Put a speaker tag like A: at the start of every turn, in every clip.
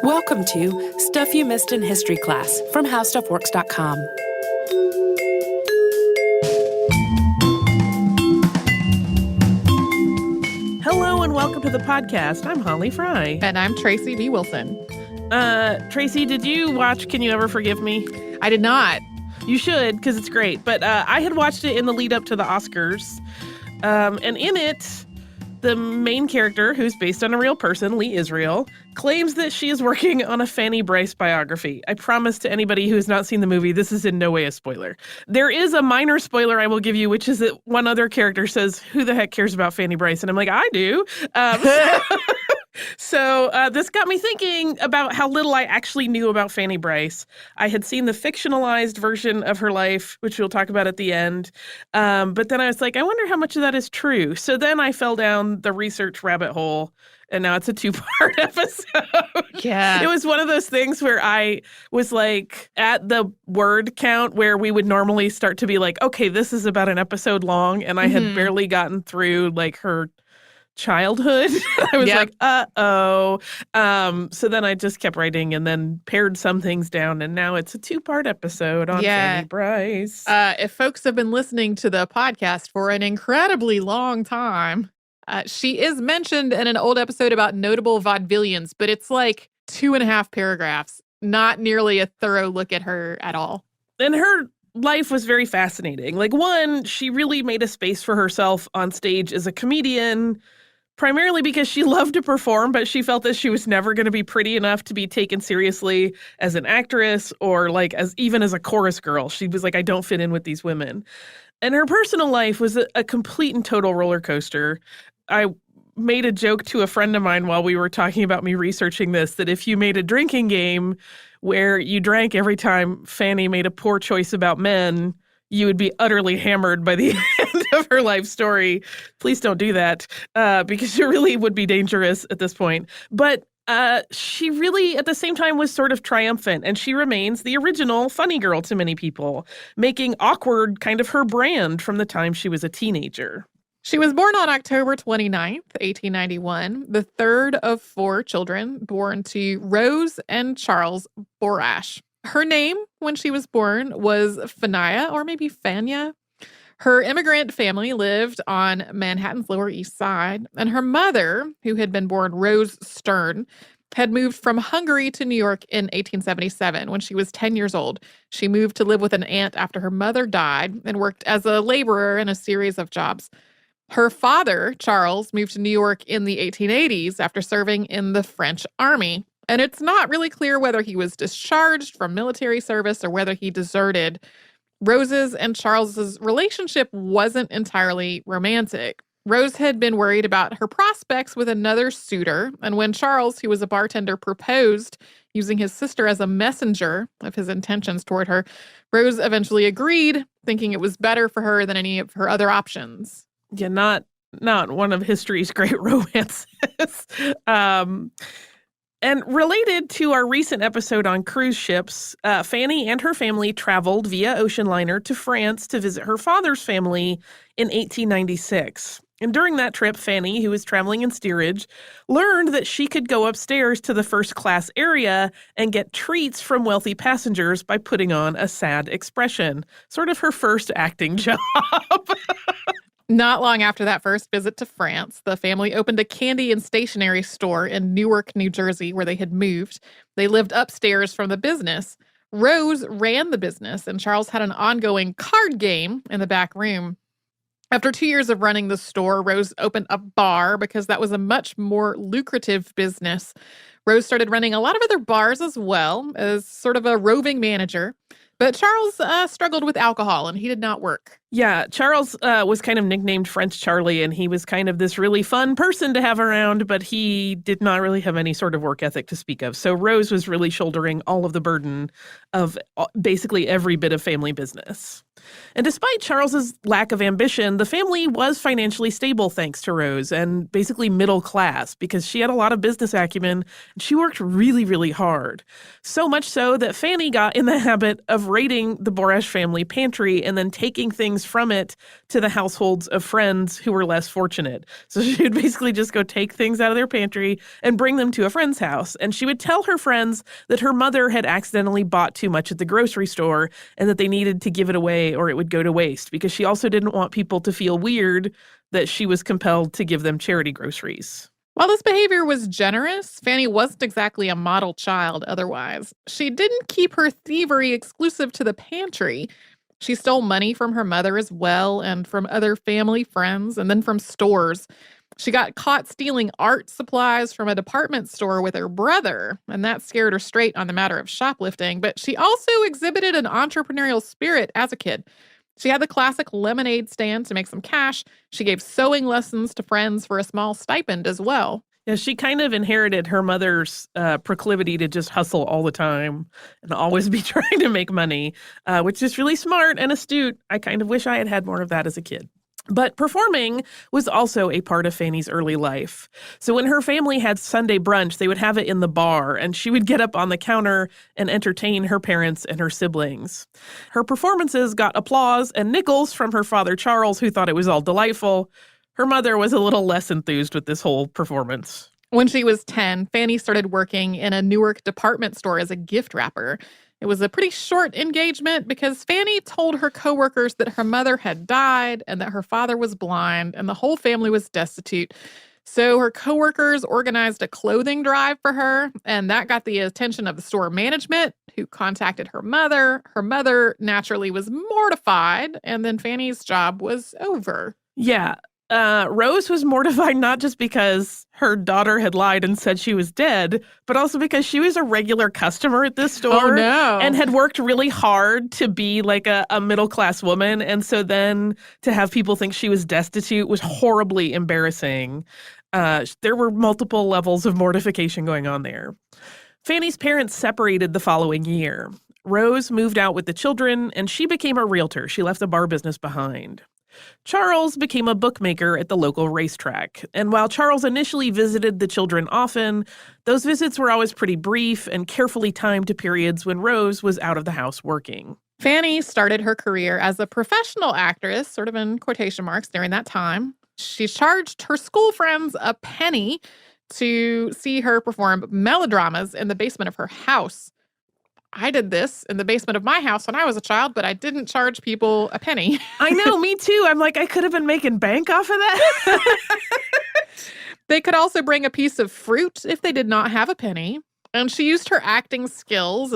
A: Welcome to Stuff You Missed in History Class from HowStuffWorks.com.
B: Hello and welcome to the podcast. I'm Holly Fry.
C: And I'm Tracy B. Wilson.
B: Tracy, did you watch Can You Ever Forgive Me?
C: I did not.
B: You should, because it's great. But I had watched it in the lead up to the Oscars. And in it, the main character, who's based on a real person, Lee Israel, claims that she is working on a Fanny Brice biography. I promise to anybody who has not seen the movie, this is in no way a spoiler. There is a minor spoiler I will give you, which is that one other character says, "Who the heck cares about Fanny Brice?" And I'm like, I do. So this got me thinking about how little I actually knew about Fanny Brice. I had seen the fictionalized version of her life, which we'll talk about at the end. But then I was like, I wonder how much of that is true. So then I fell down the research rabbit hole, and now it's a 2-part episode.
C: Yeah.
B: It was one of those things where I was like at the word count where we would normally start to be like, okay, this is about an episode long. And I had barely gotten through like her childhood. I was like, uh-oh. So then I just kept writing and then pared some things down. And now it's a 2-part episode on Fanny Brice.
C: If folks have been listening to the podcast for an incredibly long time, she is mentioned in an old episode about notable vaudevillians, but it's like 2.5 paragraphs, not nearly a thorough look at her at all.
B: And her life was very fascinating. Like, one, she really made a space for herself on stage as a comedian, primarily because she loved to perform, but she felt that she was never going to be pretty enough to be taken seriously as an actress or like even as a chorus girl. She was like, I don't fit in with these women. And her personal life was a complete and total roller coaster. I made a joke to a friend of mine while we were talking about me researching this, that if you made a drinking game where you drank every time Fanny made a poor choice about men, you would be utterly hammered by the end of her life story. Please don't do that, because it really would be dangerous at this point. But she really, at the same time, was sort of triumphant, and she remains the original funny girl to many people, making awkward kind of her brand from the time she was a teenager.
C: She was born on October 29th, 1891, the third of 4 children born to Rose and Charles Borash. Her name, when she was born, was Fania, or maybe Fania. Her immigrant family lived on Manhattan's Lower East Side, and her mother, who had been born Rose Stern, had moved from Hungary to New York in 1877 when she was 10 years old. She moved to live with an aunt after her mother died and worked as a laborer in a series of jobs. Her father, Charles, moved to New York in the 1880s after serving in the French army. And it's not really clear whether he was discharged from military service or whether he deserted. Rose's and Charles's relationship wasn't entirely romantic. Rose had been worried about her prospects with another suitor, and when Charles, who was a bartender, proposed using his sister as a messenger of his intentions toward her, Rose eventually agreed, thinking it was better for her than any of her other options.
B: Yeah, not one of history's great romances. And related to our recent episode on cruise ships, Fanny and her family traveled via ocean liner to France to visit her father's family in 1896. And during that trip, Fanny, who was traveling in steerage, learned that she could go upstairs to the first class area and get treats from wealthy passengers by putting on a sad expression. Sort of her first acting job.
C: Not long after that first visit to France, the family opened a candy and stationery store in Newark, New Jersey, where they had moved. They lived upstairs from the business. Rose ran the business, and Charles had an ongoing card game in the back room. After 2 years of running the store, Rose opened a bar because that was a much more lucrative business. Rose started running a lot of other bars as well as sort of a roving manager. But Charles struggled with alcohol, and he did not work.
B: Yeah, Charles was kind of nicknamed French Charlie, and he was kind of this really fun person to have around, but he did not really have any sort of work ethic to speak of. So Rose was really shouldering all of the burden of basically every bit of family business. And despite Charles's lack of ambition, the family was financially stable thanks to Rose, and basically middle class because she had a lot of business acumen and she worked really, really hard. So much so that Fanny got in the habit of raiding the Borash family pantry and then taking things from it to the households of friends who were less fortunate. So she would basically just go take things out of their pantry and bring them to a friend's house. And she would tell her friends that her mother had accidentally bought too much at the grocery store and that they needed to give it away or it would go to waste, because she also didn't want people to feel weird that she was compelled to give them charity groceries.
C: While this behavior was generous, Fanny wasn't exactly a model child otherwise. She didn't keep her thievery exclusive to the pantry. She stole money from her mother as well, and from other family friends, and then from stores. She got caught stealing art supplies from a department store with her brother, and that scared her straight on the matter of shoplifting. But she also exhibited an entrepreneurial spirit as a kid. She had the classic lemonade stand to make some cash. She gave sewing lessons to friends for a small stipend as well.
B: Yeah, she kind of inherited her mother's proclivity to just hustle all the time and always be trying to make money, which is really smart and astute. I kind of wish I had had more of that as a kid. But performing was also a part of Fanny's early life. So when her family had Sunday brunch, they would have it in the bar, and she would get up on the counter and entertain her parents and her siblings. Her performances got applause and nickels from her father, Charles, who thought it was all delightful. Her mother was a little less enthused with this whole performance.
C: When she was 10, Fanny started working in a Newark department store as a gift wrapper. It was a pretty short engagement because Fanny told her coworkers that her mother had died and that her father was blind and the whole family was destitute. So her coworkers organized a clothing drive for her, and that got the attention of the store management, who contacted her mother. Her mother naturally was mortified, and then Fanny's job was over.
B: Yeah. Rose was mortified not just because her daughter had lied and said she was dead, but also because she was a regular customer at this store.
C: Oh, no.
B: And had worked really hard to be like a middle-class woman. And so then to have people think she was destitute was horribly embarrassing. There were multiple levels of mortification going on there. Fanny's parents separated the following year. Rose moved out with the children, and she became a realtor. She left the bar business behind. Charles became a bookmaker at the local racetrack, and while Charles initially visited the children often, those visits were always pretty brief and carefully timed to periods when Rose was out of the house working.
C: Fanny started her career as a professional actress, sort of in quotation marks, during that time. She charged her school friends a penny to see her perform melodramas in the basement of her house. I did this in the basement of my house when I was a child, but I didn't charge people a penny.
B: I know, me too. I'm like, I could have been making bank off of that.
C: They could also bring a piece of fruit if they did not have a penny. And she used her acting skills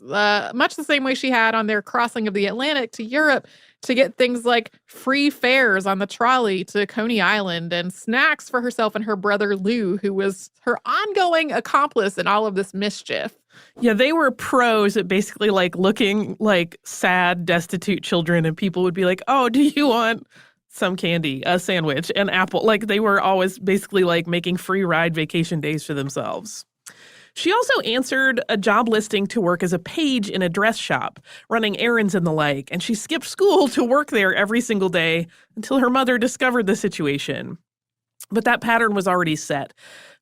C: much the same way she had on their crossing of the Atlantic to Europe to get things like free fares on the trolley to Coney Island and snacks for herself and her brother Lou, who was her ongoing accomplice in all of this mischief.
B: Yeah, they were pros at basically like looking like sad, destitute children, and people would be like, oh, do you want some candy, a sandwich, an apple? Like they were always basically like making free ride vacation days for themselves. She also answered a job listing to work as a page in a dress shop, running errands and the like, and she skipped school to work there every single day until her mother discovered the situation. But that pattern was already set.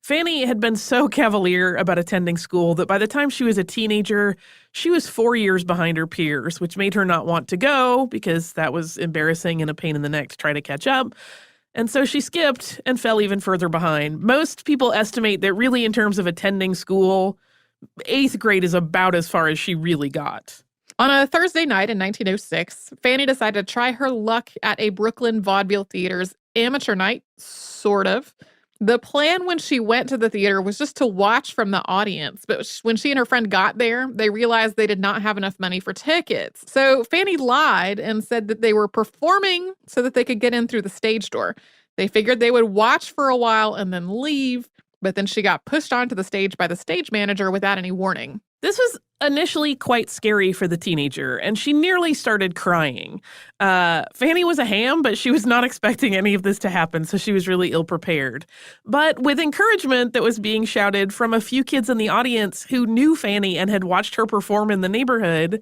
B: Fanny had been so cavalier about attending school that by the time she was a teenager, she was 4 years behind her peers, which made her not want to go because that was embarrassing and a pain in the neck to try to catch up. And so she skipped and fell even further behind. Most people estimate that really in terms of attending school, 8th grade is about as far as she really got.
C: On a Thursday night in 1906, Fanny decided to try her luck at a Brooklyn vaudeville theater's amateur night, sort of. The plan when she went to the theater was just to watch from the audience. But when she and her friend got there, they realized they did not have enough money for tickets. So Fanny lied and said that they were performing so that they could get in through the stage door. They figured they would watch for a while and then leave. But then she got pushed onto the stage by the stage manager without any warning.
B: This was initially quite scary for the teenager, and she nearly started crying. Fanny was a ham, but she was not expecting any of this to happen, so she was really ill-prepared. But with encouragement that was being shouted from a few kids in the audience who knew Fanny and had watched her perform in the neighborhood,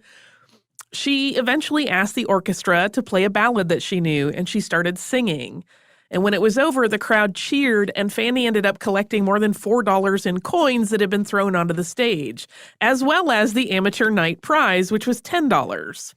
B: She eventually asked the orchestra to play a ballad that she knew, and she started singing. And when it was over, the crowd cheered, and Fanny ended up collecting more than $4 in coins that had been thrown onto the stage, as well as the amateur night prize, which was $10.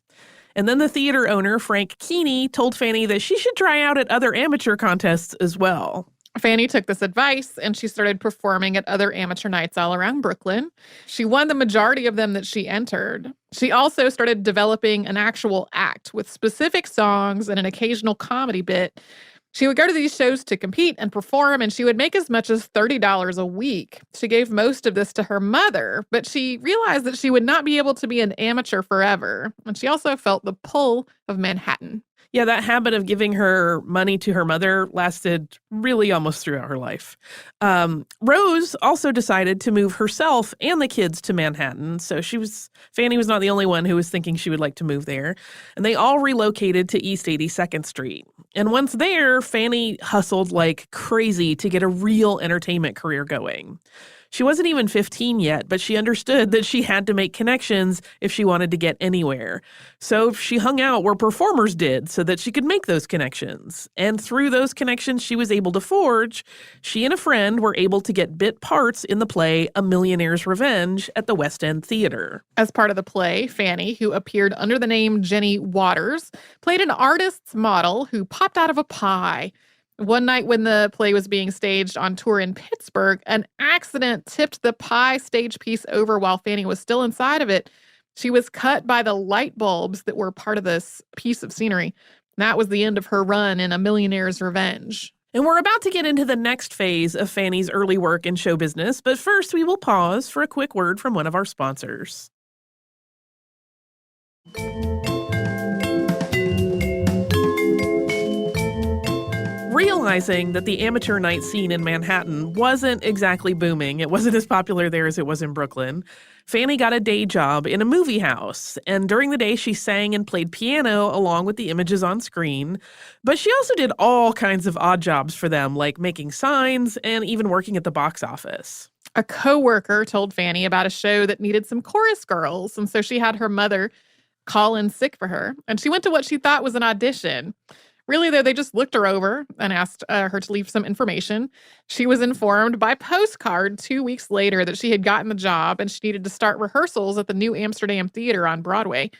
B: And then the theater owner, Frank Keeney, told Fanny that she should try out at other amateur contests as well.
C: Fanny took this advice and she started performing at other amateur nights all around Brooklyn. She won the majority of them that she entered. She also started developing an actual act with specific songs and an occasional comedy bit. She would go to these shows to compete and perform, and she would make as much as $30 a week. She gave most of this to her mother, but she realized that she would not be able to be an amateur forever. And she also felt the pull of Manhattan.
B: Yeah, that habit of giving her money to her mother lasted really almost throughout her life. Rose also decided to move herself and the kids to Manhattan. So Fanny was not the only one who was thinking she would like to move there. And they all relocated to East 82nd Street. And once there, Fanny hustled like crazy to get a real entertainment career going. She wasn't even 15 yet, but she understood that she had to make connections if she wanted to get anywhere. So she hung out where performers did so that she could make those connections. And through those connections she was able to forge, she and a friend were able to get bit parts in the play A Millionaire's Revenge at the West End Theater.
C: As part of the play, Fanny, who appeared under the name Jenny Waters, played an artist's model who popped out of a pie. One night when the play was being staged on tour in Pittsburgh, an accident tipped the pie stage piece over while Fanny was still inside of it. She was cut by the light bulbs that were part of this piece of scenery. That was the end of her run in A Millionaire's Revenge.
B: And we're about to get into the next phase of Fanny's early work in show business, but first we will pause for a quick word from one of our sponsors. Realizing that the amateur night scene in Manhattan wasn't exactly booming, it wasn't as popular there as it was in Brooklyn, Fanny got a day job in a movie house. And during the day, she sang and played piano along with the images on screen. But she also did all kinds of odd jobs for them, like making signs and even working at the box office.
C: A coworker told Fanny about a show that needed some chorus girls, and so she had her mother call in sick for her. And she went to what she thought was an audition. Really, though, they just looked her over and asked her to leave some information. She was informed by postcard 2 weeks later that she had gotten the job and she needed to start rehearsals at the New Amsterdam Theater on Broadway.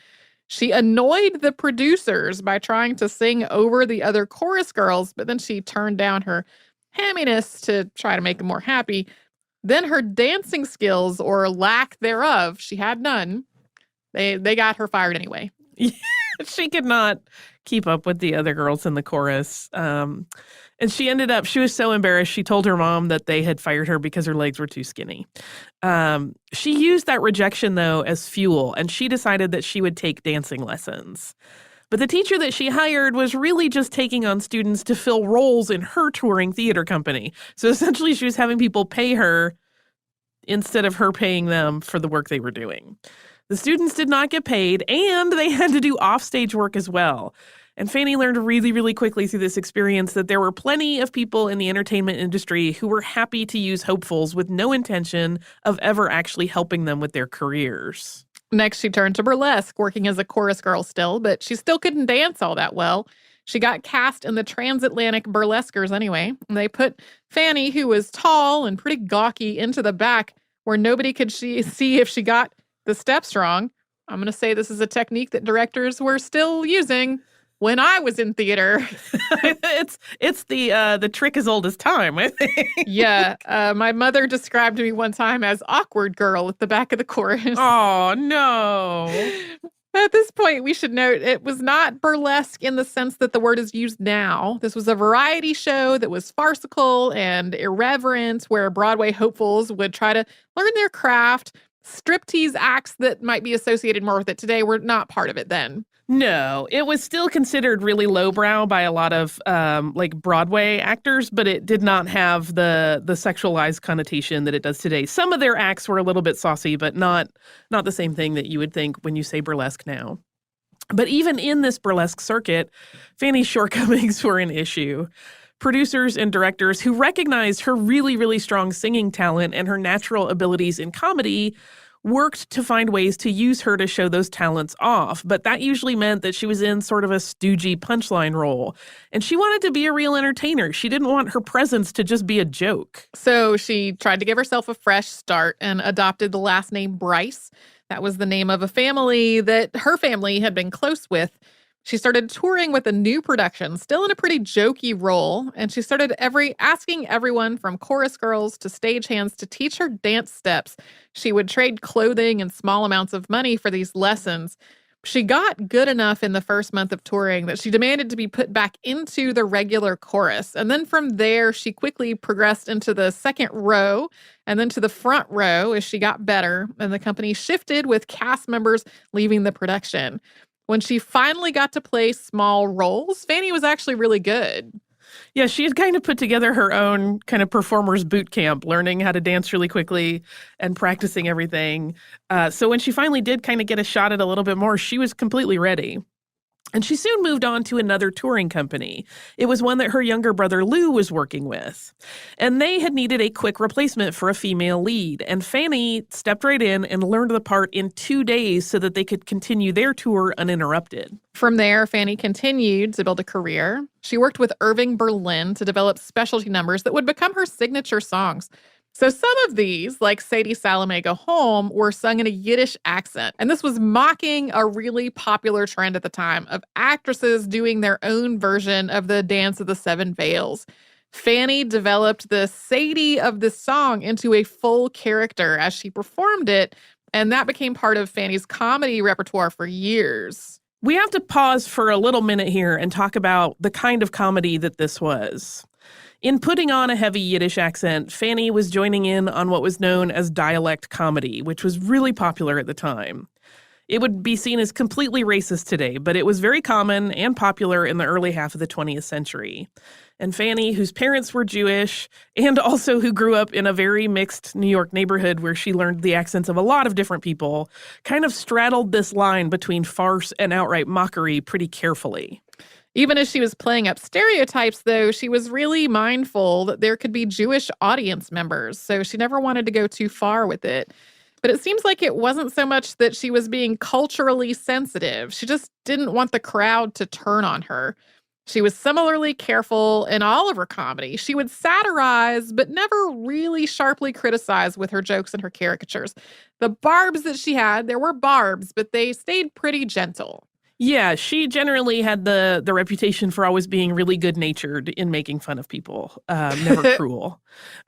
C: She annoyed the producers by trying to sing over the other chorus girls, but then she turned down her hamminess to try to make them more happy. Then her dancing skills, or lack thereof, she had none. They got her fired anyway.
B: She could not keep up with the other girls in the chorus. And she was so embarrassed. She told her mom that they had fired her because her legs were too skinny. She used that rejection, though, as fuel, and she decided that she would take dancing lessons. But the teacher that she hired was really just taking on students to fill roles in her touring theater company. So essentially, she was having people pay her instead of her paying them for the work they were doing. The students did not get paid, and they had to do offstage work as well. And Fanny learned really, really quickly through this experience that there were plenty of people in the entertainment industry who were happy to use hopefuls with no intention of ever actually helping them with their careers.
C: Next, she turned to burlesque, working as a chorus girl still, but she still couldn't dance all that well. She got cast in the Transatlantic Burlesquers anyway. And they put Fanny, who was tall and pretty gawky, into the back where nobody could see if she got the steps wrong. I'm going to say this is a technique that directors were still using when I was in theater.
B: It's the trick as old as time, I think.
C: Yeah. My mother described me one time as awkward girl at the back of the chorus.
B: Oh, no.
C: At this point, we should note it was not burlesque in the sense that the word is used now. This was a variety show that was farcical and irreverent, where Broadway hopefuls would try to learn their craft. Striptease acts that might be associated more with it today were not part of it then.
B: No, it was still considered really lowbrow by a lot of Broadway actors, but it did not have the sexualized connotation that it does today. Some of their acts were a little bit saucy, but not the same thing that you would think when you say burlesque now. But even in this burlesque circuit, Fanny's shortcomings were an issue. Producers and directors who recognized her really, really strong singing talent and her natural abilities in comedy worked to find ways to use her to show those talents off, but that usually meant that she was in sort of a stoogey punchline role. And she wanted to be a real entertainer. She didn't want her presence to just be a joke.
C: So she tried to give herself a fresh start and adopted the last name Brice. That was the name of a family that her family had been close with. She started touring with a new production, still in a pretty jokey role, and she started asking everyone from chorus girls to stagehands to teach her dance steps. She would trade clothing and small amounts of money for these lessons. She got good enough in the first month of touring that she demanded to be put back into the regular chorus. And then from there, she quickly progressed into the second row and then to the front row as she got better, and the company shifted with cast members leaving the production. When she finally got to play small roles, Fanny was actually really good.
B: Yeah, she had kind of put together her own kind of performer's boot camp, learning how to dance really quickly and practicing everything. So when she finally did kind of get a shot at a little bit more, she was completely ready. And she soon moved on to another touring company. It was one that her younger brother Lou was working with. And they had needed a quick replacement for a female lead. And Fanny stepped right in and learned the part in 2 days so that they could continue their tour uninterrupted.
C: From there, Fanny continued to build a career. She worked with Irving Berlin to develop specialty numbers that would become her signature songs. So some of these, like Sadie Salome Go Home, were sung in a Yiddish accent. And this was mocking a really popular trend at the time of actresses doing their own version of the Dance of the Seven Veils. Fanny developed the Sadie of this song into a full character as she performed it, and that became part of Fanny's comedy repertoire for years.
B: We have to pause for a little minute here and talk about the kind of comedy that this was. In putting on a heavy Yiddish accent, Fanny was joining in on what was known as dialect comedy, which was really popular at the time. It would be seen as completely racist today, but it was very common and popular in the early half of the 20th century. And Fanny, whose parents were Jewish and also who grew up in a very mixed New York neighborhood where she learned the accents of a lot of different people, kind of straddled this line between farce and outright mockery pretty carefully.
C: Even as she was playing up stereotypes, though, she was really mindful that there could be Jewish audience members, so she never wanted to go too far with it. But it seems like it wasn't so much that she was being culturally sensitive. She just didn't want the crowd to turn on her. She was similarly careful in all of her comedy. She would satirize, but never really sharply criticize with her jokes and her caricatures. The barbs that she had, there were barbs, but they stayed pretty gentle.
B: Yeah, she generally had the reputation for always being really good-natured in making fun of people, never cruel.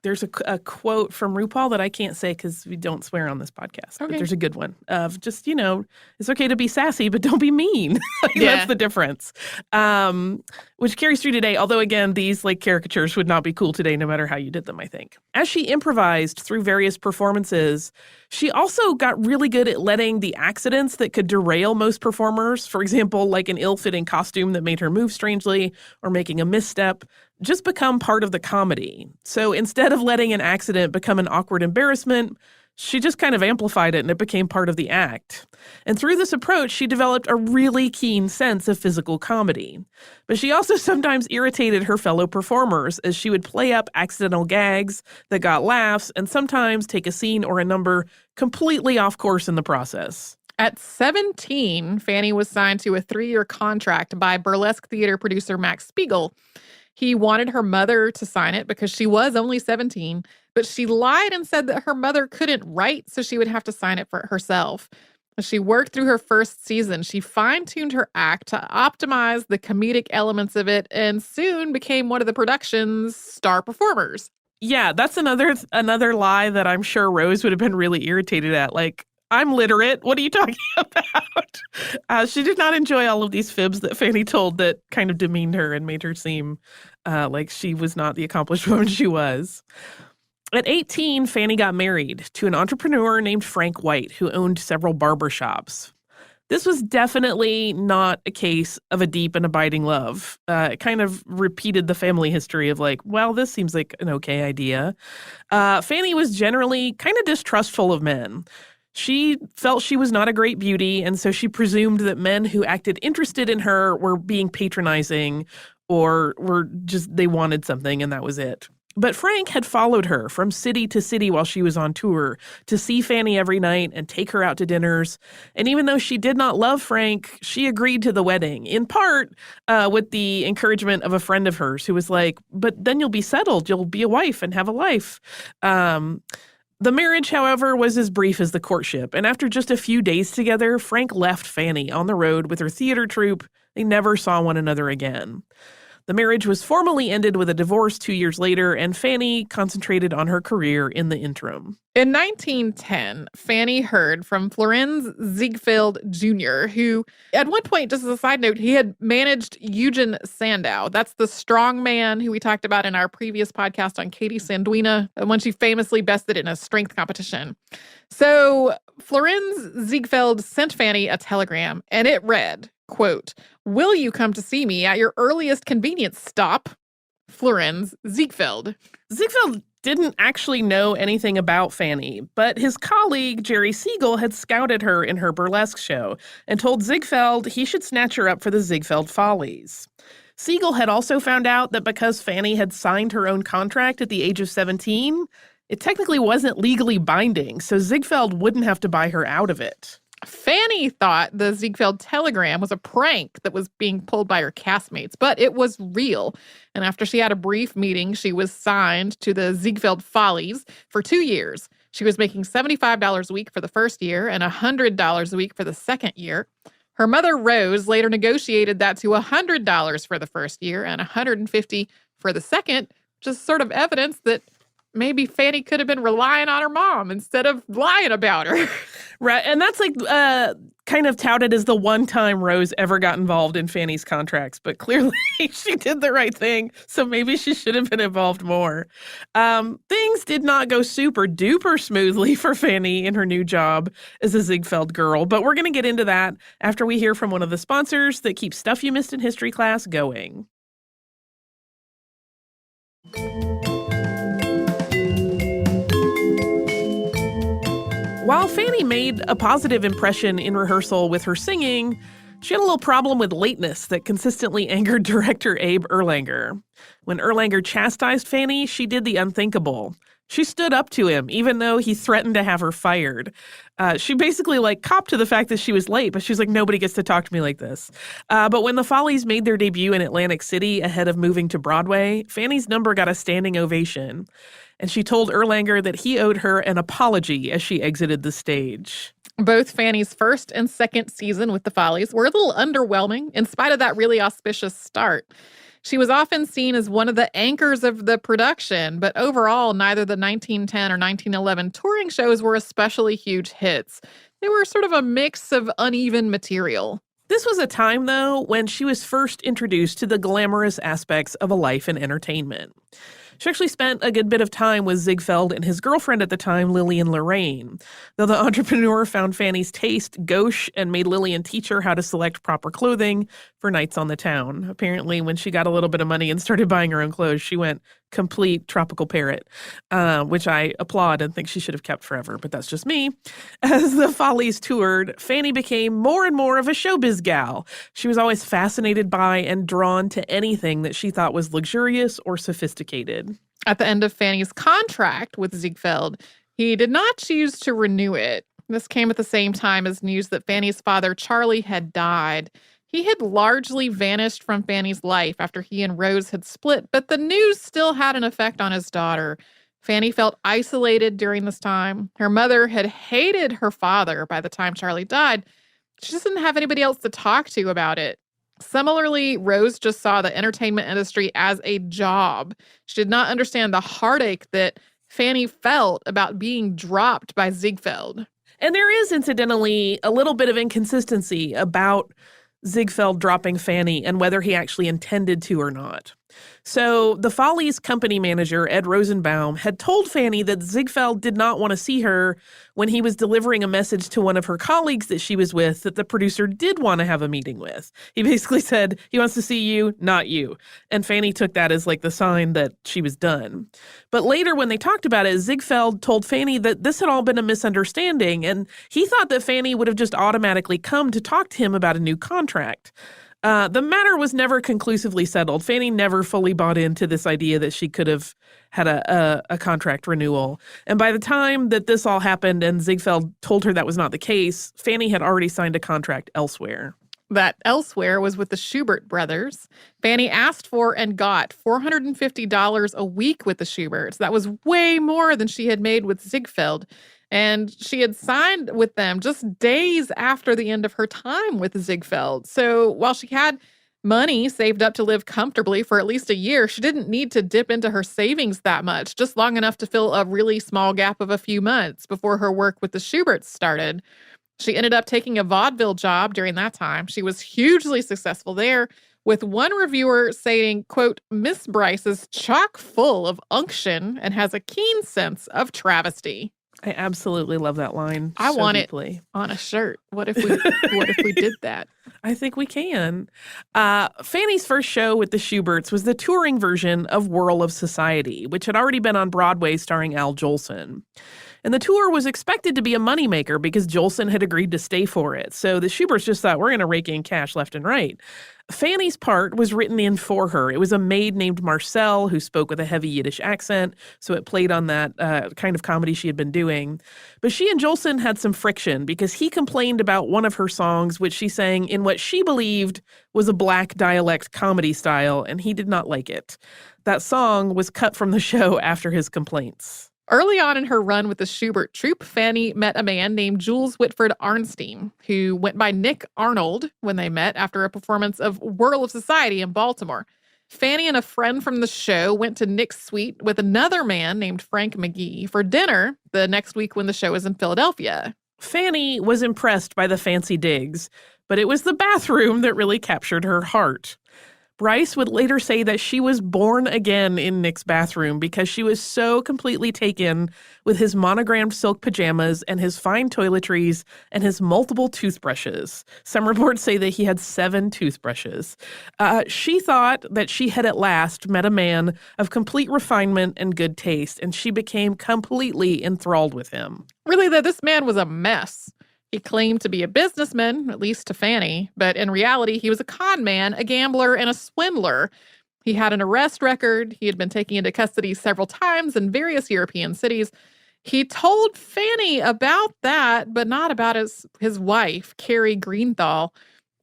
B: There's a quote from RuPaul that I can't say because we don't swear on this podcast,
C: Okay.
B: but there's a good one of just, it's okay to be sassy, but don't be mean.
C: Yeah.
B: That's the difference, which carries through today, although, again, these caricatures would not be cool today no matter how you did them, I think. As she improvised through various performances, she also got really good at letting the accidents that could derail most performers, for example, like an ill-fitting costume that made her move strangely or making a misstep, just become part of the comedy. So instead of letting an accident become an awkward embarrassment, she just kind of amplified it and it became part of the act. And through this approach, she developed a really keen sense of physical comedy. But she also sometimes irritated her fellow performers as she would play up accidental gags that got laughs and sometimes take a scene or a number completely off course in the process.
C: At 17, Fanny was signed to a 3-year contract by burlesque theater producer Max Spiegel. He wanted her mother to sign it because she was only 17, but she lied and said that her mother couldn't write, so she would have to sign it for herself. As she worked through her first season, she fine-tuned her act to optimize the comedic elements of it and soon became one of the production's star performers.
B: Yeah, that's another lie that I'm sure Rose would have been really irritated at. I'm literate. What are you talking about? She did not enjoy all of these fibs that Fanny told that kind of demeaned her and made her seem like she was not the accomplished woman she was. At 18, Fanny got married to an entrepreneur named Frank White, who owned several barbershops. This was definitely not a case of a deep and abiding love. It kind of repeated the family history of this seems like an okay idea. Fanny was generally kind of distrustful of men. She felt she was not a great beauty, and so she presumed that men who acted interested in her were being patronizing or were just, they wanted something, and that was it. But Frank had followed her from city to city while she was on tour to see Fanny every night and take her out to dinners. And even though she did not love Frank, she agreed to the wedding, in part with the encouragement of a friend of hers who was like, but then you'll be settled. You'll be a wife and have a life. The marriage, however, was as brief as the courtship. And after just a few days together, Frank left Fanny on the road with her theater troupe. They never saw one another again. The marriage was formally ended with a divorce 2 years later, and Fanny concentrated on her career in the interim.
C: In 1910, Fanny heard from Florenz Ziegfeld Jr., who, at one point, just as a side note, he had managed Eugen Sandow. That's the strong man who we talked about in our previous podcast on Katie Sanduina, when she famously bested in a strength competition. So Florenz Ziegfeld sent Fanny a telegram, and it read, quote, "Will you come to see me at your earliest convenience stop? Florenz Ziegfeld."
B: Ziegfeld didn't actually know anything about Fanny, but his colleague, Jerry Siegel, had scouted her in her burlesque show and told Ziegfeld he should snatch her up for the Ziegfeld Follies. Siegel had also found out that because Fanny had signed her own contract at the age of 17, it technically wasn't legally binding, so Ziegfeld wouldn't have to buy her out of it.
C: Fanny thought the Ziegfeld telegram was a prank that was being pulled by her castmates, but it was real. And after she had a brief meeting, she was signed to the Ziegfeld Follies for 2 years. She was making $75 a week for the first year and $100 a week for the second year. Her mother, Rose, later negotiated that to $100 for the first year and $150 for the second, which is sort of evidence that maybe Fanny could have been relying on her mom instead of lying about her.
B: Right. And that's like kind of touted as the one time Rose ever got involved in Fanny's contracts. But clearly she did the right thing. So maybe she should have been involved more. Things did not go super duper smoothly for Fanny in her new job as a Ziegfeld girl. But we're going to get into that after we hear from one of the sponsors that keeps Stuff You Missed in History Class going. While Fanny made a positive impression in rehearsal with her singing, she had a little problem with lateness that consistently angered director Abe Erlanger. When Erlanger chastised Fanny, she did the unthinkable. She stood up to him, even though he threatened to have her fired. She basically copped to the fact that she was late, but she was like, nobody gets to talk to me like this. But when the Follies made their debut in Atlantic City ahead of moving to Broadway, Fanny's number got a standing ovation. And she told Erlanger that he owed her an apology as she exited the stage.
C: Both Fanny's first and second season with the Follies were a little underwhelming in spite of that really auspicious start. She was often seen as one of the anchors of the production, but overall, neither the 1910 or 1911 touring shows were especially huge hits. They were sort of a mix of uneven material.
B: This was a time, though, when she was first introduced to the glamorous aspects of a life in entertainment. She actually spent a good bit of time with Ziegfeld and his girlfriend at the time, Lillian Lorraine. Though the entrepreneur found Fanny's taste gauche and made Lillian teach her how to select proper clothing for nights on the town. Apparently, when she got a little bit of money and started buying her own clothes, she went complete tropical parrot, which I applaud and think she should have kept forever, but that's just me. As the Follies toured, Fanny became more and more of a showbiz gal. She was always fascinated by and drawn to anything that she thought was luxurious or sophisticated.
C: At the end of Fanny's contract with Ziegfeld, he did not choose to renew it. This came at the same time as news that Fanny's father, Charlie, had died. He had largely vanished from Fanny's life after he and Rose had split, but the news still had an effect on his daughter. Fanny felt isolated during this time. Her mother had hated her father by the time Charlie died. She just didn't have anybody else to talk to about it. Similarly, Rose just saw the entertainment industry as a job. She did not understand the heartache that Fanny felt about being dropped by Ziegfeld.
B: And there is, incidentally, a little bit of inconsistency about Ziegfeld dropping Fanny and whether he actually intended to or not. So the Follies company manager, Ed Rosenbaum, had told Fanny that Ziegfeld did not want to see her when he was delivering a message to one of her colleagues that she was with that the producer did want to have a meeting with. He basically said, he wants to see you, not you. And Fanny took that as the sign that she was done. But later when they talked about it, Ziegfeld told Fanny that this had all been a misunderstanding, and he thought that Fanny would have just automatically come to talk to him about a new contract. The matter was never conclusively settled. Fanny never fully bought into this idea that she could have had a contract renewal. And by the time that this all happened and Ziegfeld told her that was not the case, Fanny had already signed a contract elsewhere.
C: That elsewhere was with the Schubert brothers. Fanny asked for and got $450 a week with the Schuberts. That was way more than she had made with Ziegfeld. And she had signed with them just days after the end of her time with Ziegfeld. So while she had money saved up to live comfortably for at least a year, she didn't need to dip into her savings that much, just long enough to fill a really small gap of a few months before her work with the Schuberts started. She ended up taking a vaudeville job during that time. She was hugely successful there, with one reviewer saying, quote, "Miss Brice is chock full of unction and has a keen sense of travesty."
B: I absolutely love that line.
C: I
B: so
C: want
B: deeply.
C: it on a shirt. What if we did that?
B: I think we can. Fanny's first show with the Schuberts was the touring version of Whirl of Society, which had already been on Broadway starring Al Jolson. And the tour was expected to be a moneymaker because Jolson had agreed to stay for it. So the Schuberts just thought, we're going to rake in cash left and right. Fanny's part was written in for her. It was a maid named Marcel who spoke with a heavy Yiddish accent, so it played on that kind of comedy she had been doing. But she and Jolson had some friction because he complained about one of her songs, which she sang in what she believed was a black dialect comedy style, and he did not like it. That song was cut from the show after his complaints.
C: Early on in her run with the Schubert troupe, Fanny met a man named Jules Whitford Arnstein, who went by Nick Arnold when they met after a performance of Whirl of Society in Baltimore. Fanny and a friend from the show went to Nick's suite with another man named Frank McGee for dinner the next week when the show was in Philadelphia.
B: Fanny was impressed by the fancy digs, but it was the bathroom that really captured her heart. Brice would later say that she was born again in Nick's bathroom because she was so completely taken with his monogrammed silk pajamas and his fine toiletries and his multiple toothbrushes. Some reports say that he had 7 toothbrushes. She thought that she had at last met a man of complete refinement and good taste, and she became completely enthralled with him.
C: Really, though, this man was a mess. He claimed to be a businessman, at least to Fanny, but in reality, he was a con man, a gambler, and a swindler. He had an arrest record. He had been taken into custody several times in various European cities. He told Fanny about that, but not about his wife, Carrie Greenthal.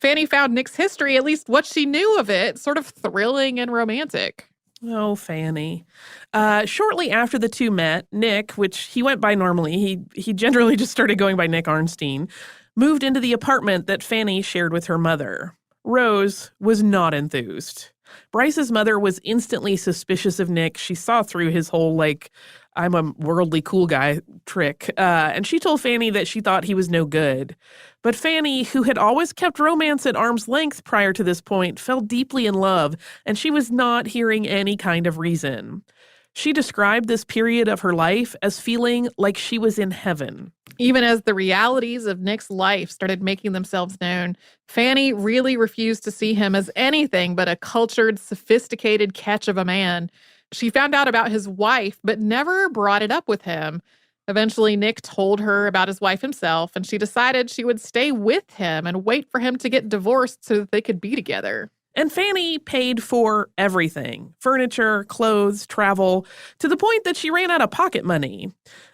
C: Fanny found Nick's history, at least what she knew of it, sort of thrilling and romantic.
B: Oh, Fanny. Shortly after the two met, Nick, which he went by normally, he generally just started going by Nick Arnstein, moved into the apartment that Fanny shared with her mother. Rose was not enthused. Brice's mother was instantly suspicious of Nick. She saw through his whole, I'm a worldly cool guy trick. And she told Fanny that she thought he was no good. But Fanny, who had always kept romance at arm's length prior to this point, fell deeply in love, and she was not hearing any kind of reason. She described this period of her life as feeling like she was in heaven.
C: Even as the realities of Nick's life started making themselves known, Fanny really refused to see him as anything but a cultured, sophisticated catch of a man. She found out about his wife, but never brought it up with him. Eventually, Nick told her about his wife himself, and she decided she would stay with him and wait for him to get divorced so that they could be together.
B: And Fanny paid for everything: furniture, clothes, travel, to the point that she ran out of pocket money.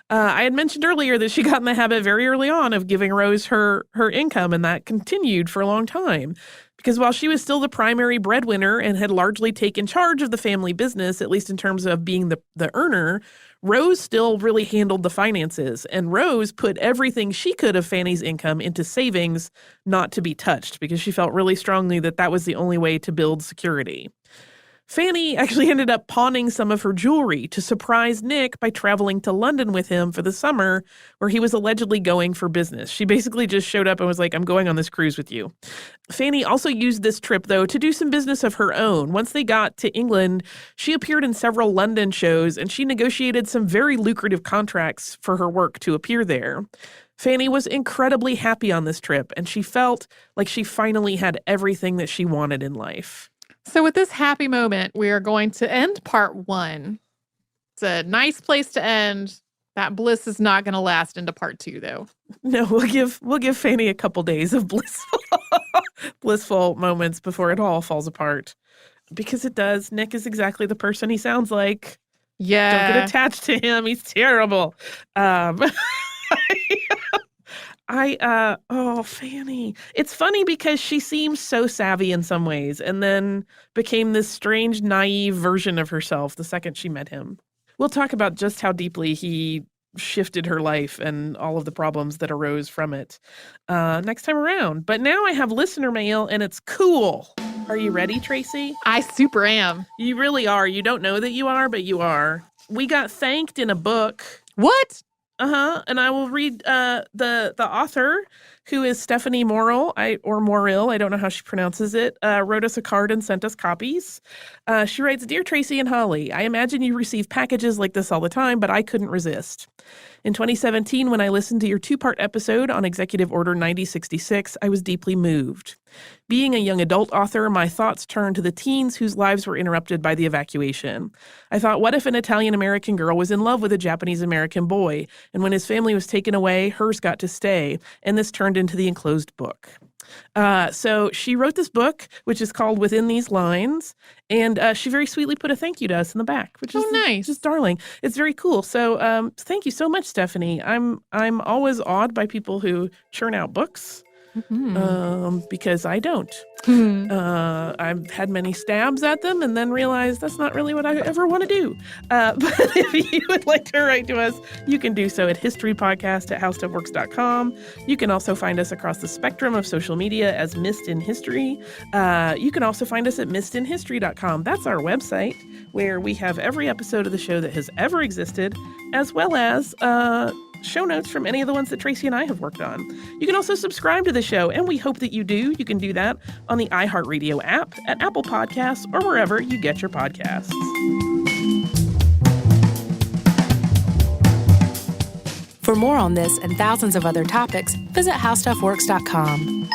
B: I had mentioned earlier that she got in the habit very early on of giving Rose her income, and that continued for a long time. Because while she was still the primary breadwinner and had largely taken charge of the family business, at least in terms of being the earner, Rose still really handled the finances. And Rose put everything she could of Fanny's income into savings not to be touched because she felt really strongly that that was the only way to build security. Fanny actually ended up pawning some of her jewelry to surprise Nick by traveling to London with him for the summer, where he was allegedly going for business. She basically just showed up and was like, I'm going on this cruise with you. Fanny also used this trip, though, to do some business of her own. Once they got to England, she appeared in several London shows, and she negotiated some very lucrative contracts for her work to appear there. Fanny was incredibly happy on this trip, and she felt like she finally had everything that she wanted in life.
C: So with this happy moment, we are going to end part 1. It's a nice place to end. That bliss is not going to last into part 2, though.
B: No, we'll give Fanny a couple days of bliss. blissful moments before it all falls apart. Because it does. Nick is exactly the person he sounds like.
C: Yeah.
B: Don't get attached to him. He's terrible. Fanny. It's funny because she seems so savvy in some ways and then became this strange, naive version of herself the second she met him. We'll talk about just how deeply he shifted her life and all of the problems that arose from it next time around. But now I have listener mail and it's cool. Are you ready, Tracy?
C: I super am.
B: You really are. You don't know that you are, but you are. We got thanked in a book.
C: What?
B: And I will read the author, who is Stephanie Morrill, or Morrill, I don't know how she pronounces it, wrote us a card and sent us copies. She writes, "Dear Tracy and Holly, I imagine you receive packages like this all the time, but I couldn't resist. In 2017, when I listened to your 2-part episode on Executive Order 9066, I was deeply moved. Being a young adult author, my thoughts turned to the teens whose lives were interrupted by the evacuation. I thought, what if an Italian-American girl was in love with a Japanese-American boy, and when his family was taken away, hers got to stay, and this turned into the enclosed book?" So she wrote this book, which is called Within These Lines, and she very sweetly put a thank you to us in the back, which is
C: nice.
B: Just darling. It's very cool. So thank you so much, Stephanie. I'm always awed by people who churn out books. Because I don't. I've had many stabs at them and then realized that's not really what I ever want to do. But if you would like to write to us, you can do so at historypodcast@howstuffworks.com. You can also find us across the spectrum of social media as Missed in History. You can also find us at missedinhistory.com. That's our website where we have every episode of the show that has ever existed, as well as show notes from any of the ones that Tracy and I have worked on. You can also subscribe to the show, and we hope that you do. You can do that on the iHeartRadio app, at Apple Podcasts, or wherever you get your podcasts.
A: For more on this and thousands of other topics, visit howstuffworks.com.